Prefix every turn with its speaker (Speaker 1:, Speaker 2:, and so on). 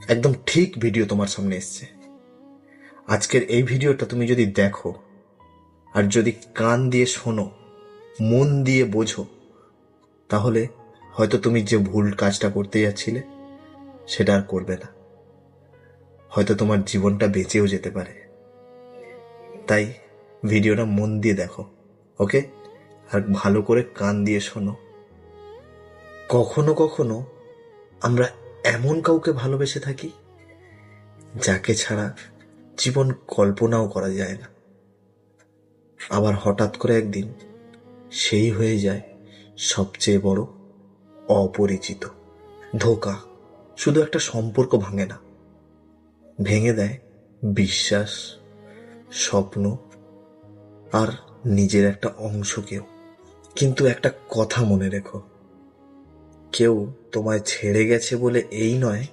Speaker 1: একদম ঠিক ভিডিও তোমার সামনে এসছে। আজকের এই ভিডিওটা তুমি যদি দেখো আর যদি কান দিয়ে শোনো, মন দিয়ে বোঝো, তাহলে হয়তো তুমি যে ভুল কাজটা করতে যাচ্ছিলে সেটা আর করবে না। হয়তো তোমার জীবনটা বেঁচেও যেতে পারে। তাই ভিডিওটা মন দিয়ে দেখো, ওকে? আর ভালো করে কান দিয়ে শোনো। কখনো কখনো আমরা এমন কাউকে ভালোবেসে থাকি যাকে ছাড়া জীবন কল্পনাও করা যায় না। আবার হঠাৎ করে একদিন সেই হয়ে যায় সবচেয়ে বড় অপরিচিত। ধোঁকা শুধু একটা সম্পর্ক ভাঙে না, ভেঙে দেয় বিশ্বাস, স্বপ্ন আর নিজের একটা অংশকেও। কিন্তু একটা কথা মনে রেখো, কেউ তোমায় ছেড়ে গেছে বলে এই নয়